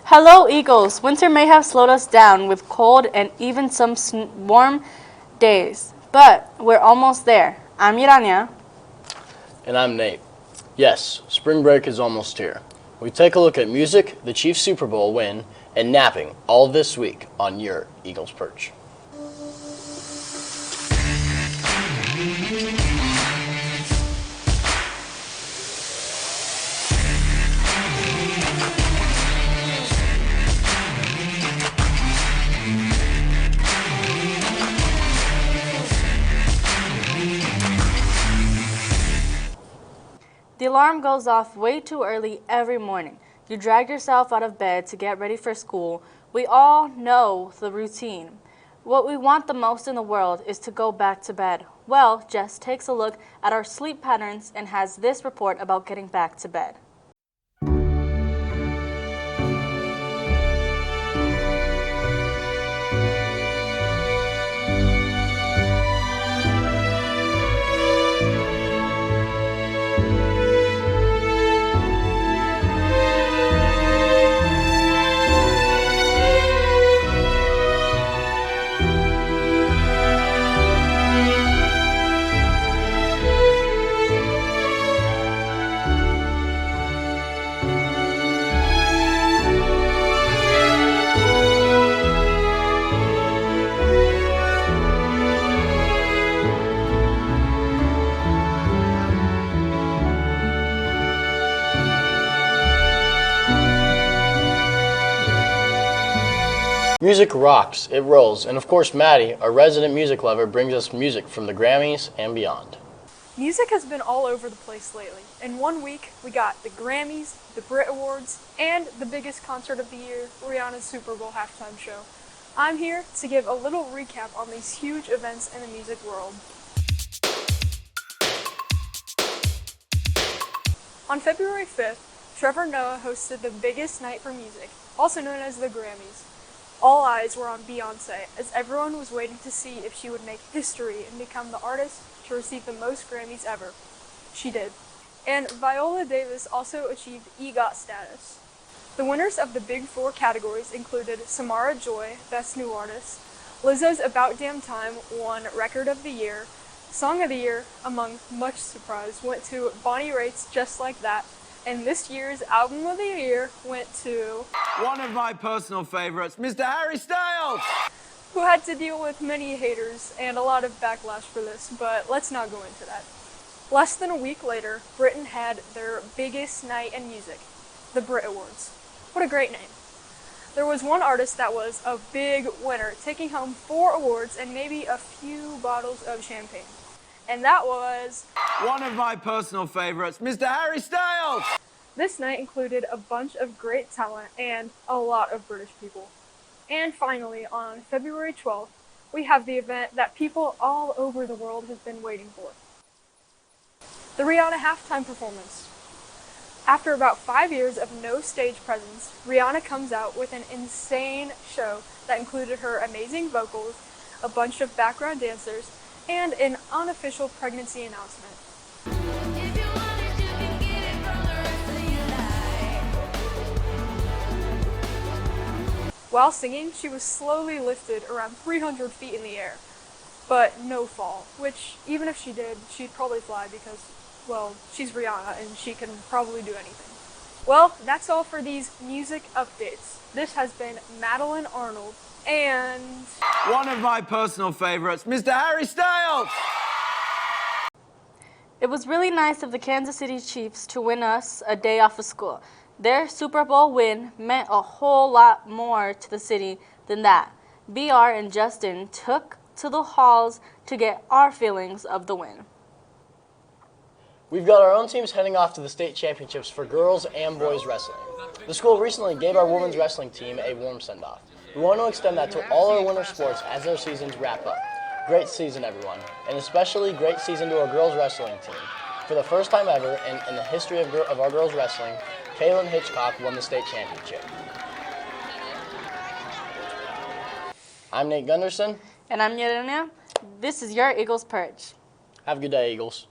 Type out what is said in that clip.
Hello, Eagles. Winter may have slowed us down with cold and even some warm days, but we're almost there. I'm Irania. And I'm Nate. Yes, spring break is almost here. We take a look at music, the Chiefs Super Bowl win, and napping all this week on your Eagles Perch. The alarm goes off way too early every morning. You drag yourself out of bed to get ready for school. We all know the routine. What we want the most in the world is to go back to bed. Well, Jess takes a look at our sleep patterns and has this report about getting back to bed. Music rocks, it rolls, and of course Maddie, our resident music lover, brings us music from the Grammys and beyond. Music has been all over the place lately. In 1 week, we got the Grammys, the Brit Awards, and the biggest concert of the year, Rihanna's Super Bowl halftime show. I'm here to give a little recap on these huge events in the music world. On February 5th, Trevor Noah hosted the biggest night for music, also known as the Grammys. All eyes were on Beyoncé, as everyone was waiting to see if she would make history and become the artist to receive the most Grammys ever. She did. And Viola Davis also achieved EGOT status. The winners of the Big Four categories included Samara Joy, Best New Artist, Lizzo's About Damn Time won Record of the Year, Song of the Year, among much surprise, went to Bonnie Raitt's Just Like That, and this year's Album of the Year went to one of my personal favorites, Mr. Harry Styles, who had to deal with many haters and a lot of backlash for this, but let's not go into that. Less than a week later, Britain had their biggest night in music, the Brit Awards. What a great name. There was one artist that was a big winner, taking home 4 awards and maybe a few bottles of champagne. And that was one of my personal favorites, Mr. Harry Styles. This night included a bunch of great talent and a lot of British people. And finally, on February 12th, we have the event that people all over the world have been waiting for. The Rihanna halftime performance. After about 5 years of no stage presence, Rihanna comes out with an insane show that included her amazing vocals, a bunch of background dancers, and an unofficial pregnancy announcement. While singing, she was slowly lifted around 300 feet in the air, but no fall, which even if she did, she'd probably fly because, well, she's Rihanna and she can probably do anything. Well, that's all for these music updates. This has been Madeline Arnold and one of my personal favorites, Mr. Harry Styles. It was really nice of the Kansas City Chiefs to win us a day off of school. Their Super Bowl win meant a whole lot more to the city than that. BR and Justin took to the halls to get our feelings of the win. We've got our own teams heading off to the state championships for girls and boys wrestling. The school recently gave our women's wrestling team a warm send-off. We want to extend that to all our winter sports as their seasons wrap up. Great season, everyone, and especially great season to our girls wrestling team. For the first time ever in the history of our girls wrestling, Kaylin Hitchcock won the state championship. I'm Nate Gunderson. And I'm Yelena. This is your Eagles Perch. Have a good day, Eagles.